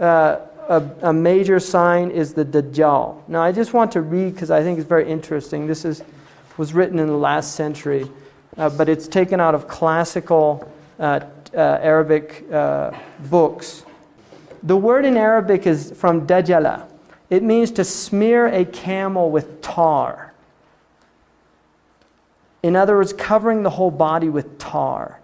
a major sign is the Dajjal. Now I just want to read because I think it's very interesting. This was written in the last century, but it's taken out of classical Arabic books. The word in Arabic is from Dajjala. It means to smear a camel with tar. In other words, covering the whole body with tar.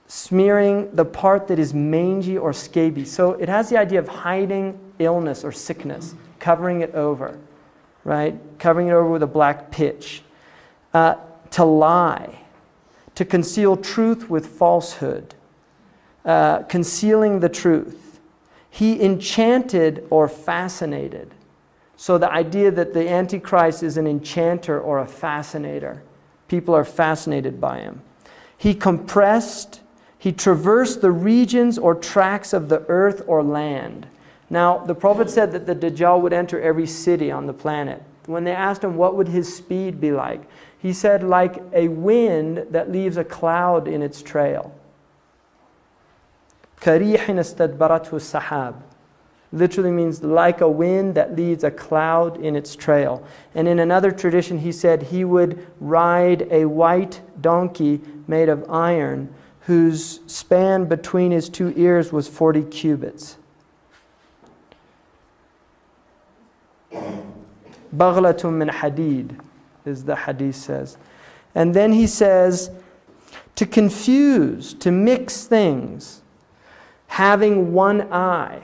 Smearing the part that is mangy or scabies. So it has the idea of hiding illness or sickness, covering it over, right? Covering it over with a black pitch. To lie, to conceal truth with falsehood, concealing the truth. He enchanted or fascinated. So the idea that the Antichrist is an enchanter or a fascinator. People are fascinated by him. He compressed. He traversed the regions or tracts of the earth or land. Now, the Prophet said that the Dajjal would enter every city on the planet. When they asked him what would his speed be like, he said like a wind that leaves a cloud in its trail. كَرِيحٍ اسْتَدْبَرَتْهُ السَّحَابِ literally means like a wind that leaves a cloud in its trail. And in another tradition, he said he would ride a white donkey made of iron whose span between his two ears was 40 cubits. Baghlatun min hadid, as the hadith says. And then he says, to confuse, to mix things, having one eye.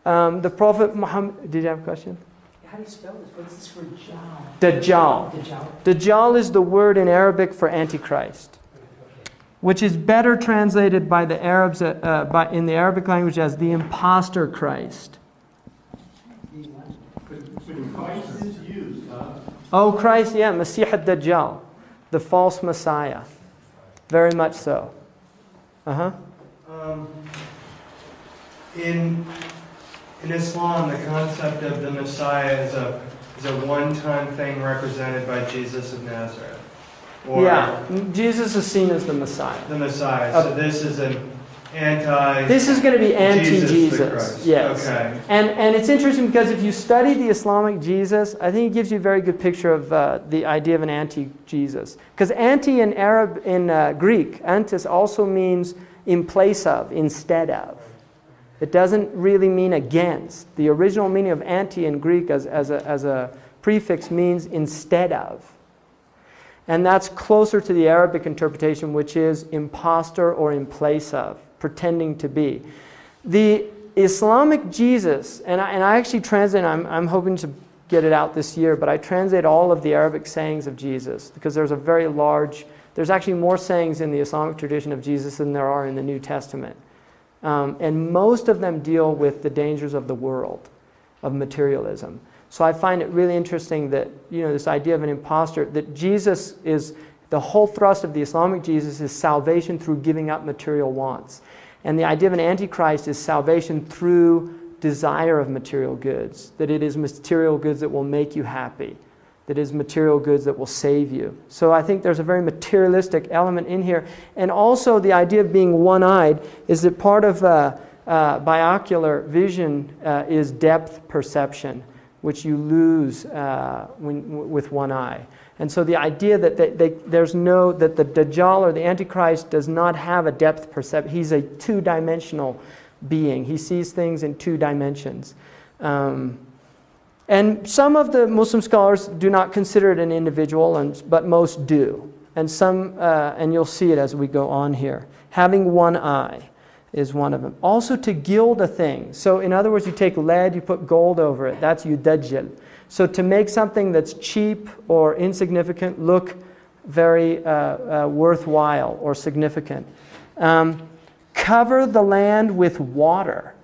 The Prophet Muhammad, did you have a question? How do you spell this? What's this word? Dajjal. Dajjal is the word in Arabic for Antichrist, which is better translated by the Arabs in the Arabic language as the imposter Christ. But Christ is used, huh? Oh, Christ, yeah, Masih ad-Dajjal, the false Messiah. Very much so. In Islam, the concept of the Messiah is a one-time thing represented by Jesus of Nazareth. Or yeah, Jesus is seen as the Messiah. The Messiah. So this is an anti. This is going to be anti-Jesus. Yes. Okay. And it's interesting because if you study the Islamic Jesus, I think it gives you a very good picture of the idea of an anti-Jesus. Because anti in Greek, antis also means in place of, instead of. It doesn't really mean against. The original meaning of anti in Greek as a prefix means instead of. And that's closer to the Arabic interpretation, which is imposter or in place of, pretending to be. The Islamic Jesus, and I actually translate, I'm hoping to get it out this year, but I translate all of the Arabic sayings of Jesus because there's a very large, there's actually more sayings in the Islamic tradition of Jesus than there are in the New Testament. And most of them deal with the dangers of the world, of materialism. So I find it really interesting that, this idea of an imposter, that Jesus is, the whole thrust of the Islamic Jesus is salvation through giving up material wants. And the idea of an antichrist is salvation through desire of material goods, that it is material goods that will make you happy, that is material goods that will save you. So I think there's a very materialistic element in here. And also the idea of being one-eyed is that part of binocular vision is depth perception, which you lose with one eye. And so the idea that that the Dajjal or the Antichrist does not have a depth perception. He's a two-dimensional being. He sees things in two dimensions. And some of the Muslim scholars do not consider it an individual, but most do. And some, and you'll see it as we go on here. Having one eye is one of them. Also to gild a thing. So in other words, you take lead, you put gold over it. That's yudajjal. So to make something that's cheap or insignificant look very worthwhile or significant. Cover the land with water.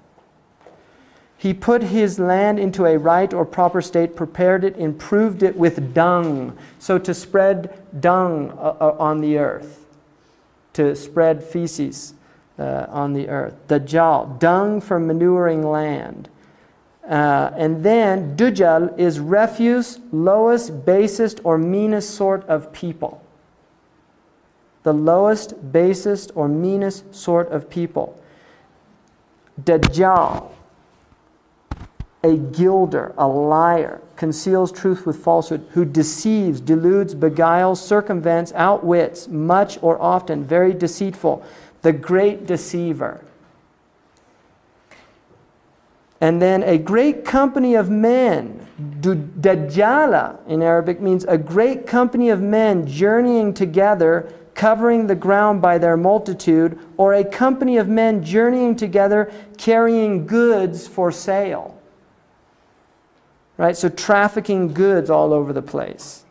He put his land into a right or proper state, prepared it, improved it with dung. So to spread dung on the earth. To spread feces on the earth. Dajjal, dung for manuring land. And then Dajjal is refuse, lowest, basest, or meanest sort of people. The lowest, basest, or meanest sort of people. Dajjal. a gilder, a liar, conceals truth with falsehood, who deceives, deludes, beguiles, circumvents, outwits, much or often, very deceitful, the great deceiver. And then a great company of men, Dajjal in Arabic means a great company of men journeying together, covering the ground by their multitude, or a company of men journeying together, carrying goods for sale. Right? So trafficking goods all over the place.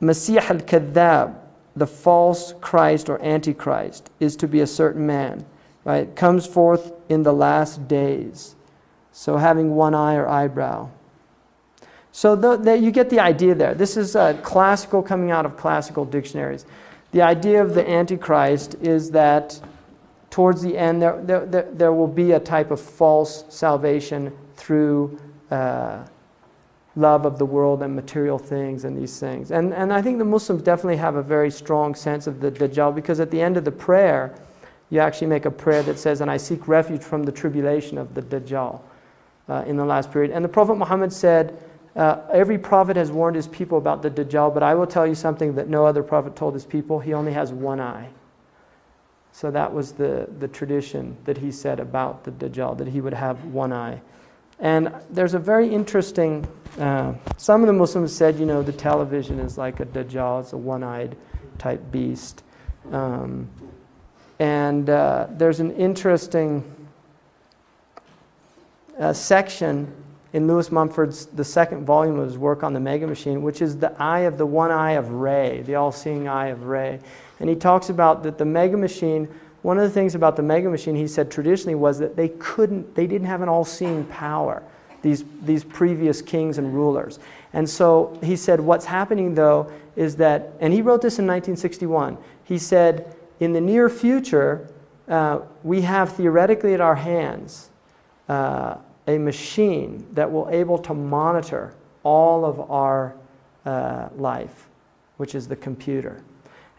Masih al-Kadhab, the false Christ or Antichrist, is to be a certain man. Right? Comes forth in the last days. So having one eye or eyebrow. So you get the idea there. This is classical, coming out of classical dictionaries. The idea of the Antichrist is that towards the end there will be a type of false salvation through love of the world and material things and these things. And I think the Muslims definitely have a very strong sense of the Dajjal, because at the end of the prayer, you actually make a prayer that says, and I seek refuge from the tribulation of the Dajjal in the last period. And the Prophet Muhammad said, every prophet has warned his people about the Dajjal, but I will tell you something that no other prophet told his people. He only has one eye. So that was the tradition that he said about the Dajjal, that he would have one eye. And there's a very interesting, some of the Muslims said, the television is like a Dajjal, it's a one-eyed type beast. And there's an interesting section in Lewis Mumford's, the second volume of his work on the Mega Machine, which is the one eye of Re, the all-seeing eye of Re. And he talks about that the Mega Machine, one of the things about the Mega Machine, he said traditionally, was that they didn't have an all-seeing power, these previous kings and rulers. And so he said what's happening though is that, and he wrote this in 1961, he said, in the near future, we have theoretically at our hands a machine that will able to monitor all of our life, which is the computer.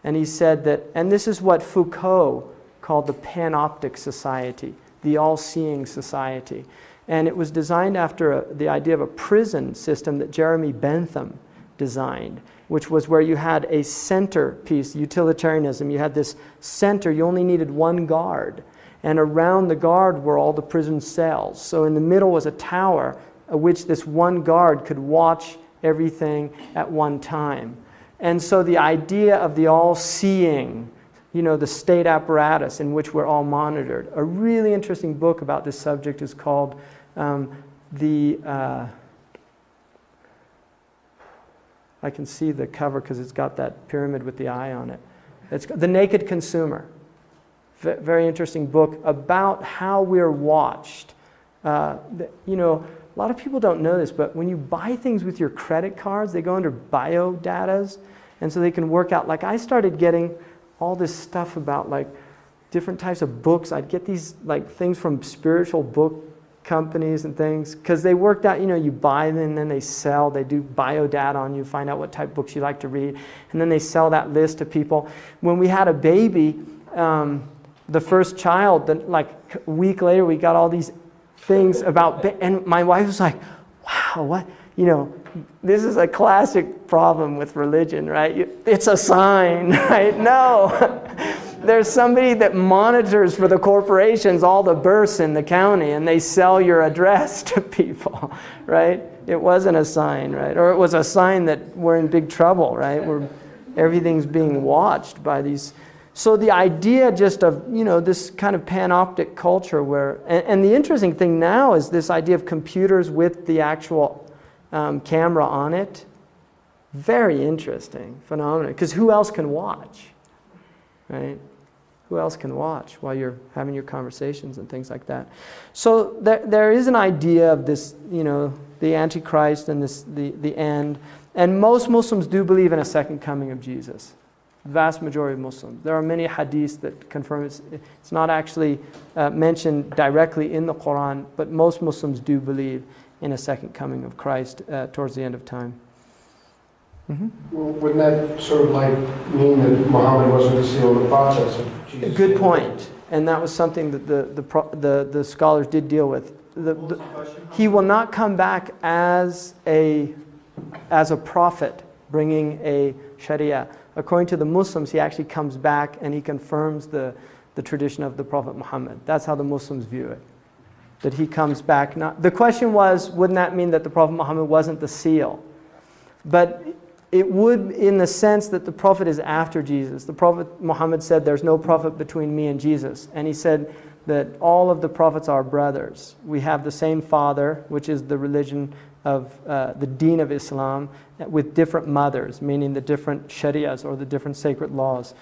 And he said that, and this is what Foucault called the panoptic society, the all-seeing society. And it was designed after the idea of a prison system that Jeremy Bentham designed, which was where you had a center piece, utilitarianism. You had this center, you only needed one guard. And around the guard were all the prison cells. So in the middle was a tower at which this one guard could watch everything at one time. And so the idea of the all-seeing, the state apparatus in which we're all monitored. A really interesting book about this subject is called I can see the cover because it's got that pyramid with the eye on it. It's The Naked Consumer. Very interesting book about how we're watched. A lot of people don't know this, but when you buy things with your credit cards, they go under biodatas, and so they can work out. Like I started getting all this stuff about like different types of books. I'd get these like things from spiritual book companies and things, because they worked out, you buy them and then they sell, they do biodata on you, find out what type of books you like to read, and then they sell that list to people. When we had a baby, the first child, then like a week later we got all these things about, and my wife was like, wow, what, this is a classic problem with religion, right? It's a sign, right? No. There's somebody that monitors for the corporations all the births in the county, and they sell your address to people, right? It wasn't a sign, right? Or it was a sign that we're in big trouble, right? Where everything's being watched by these. So the idea just of, this kind of panoptic culture where, and the interesting thing now is this idea of computers with the actual camera on it. Very interesting phenomenon, because who else can watch, right? Who else can watch while you're having your conversations and things like that? So there is an idea of this, the Antichrist and the end. And most Muslims do believe in a second coming of Jesus. Vast majority of Muslims. There are many hadiths that confirm it's not actually mentioned directly in the Quran, but most Muslims do believe in a second coming of Christ towards the end of time. Mm-hmm. Well, wouldn't that sort of like mean that Muhammad wasn't the seal of the process of Jesus? Good point. And that was something that the scholars did deal with. What was the question? He will not come back as a prophet bringing a Sharia. According to the Muslims, he actually comes back and he confirms the tradition of the Prophet Muhammad. That's how the Muslims view it. That he comes back. The question was, wouldn't that mean that the Prophet Muhammad wasn't the seal? But it would, in the sense that the Prophet is after Jesus. The Prophet Muhammad said, there's no prophet between me and Jesus. And he said that all of the prophets are brothers. We have the same father, which is the religion of the deen of Islam, with different mothers, meaning the different sharias or the different sacred laws.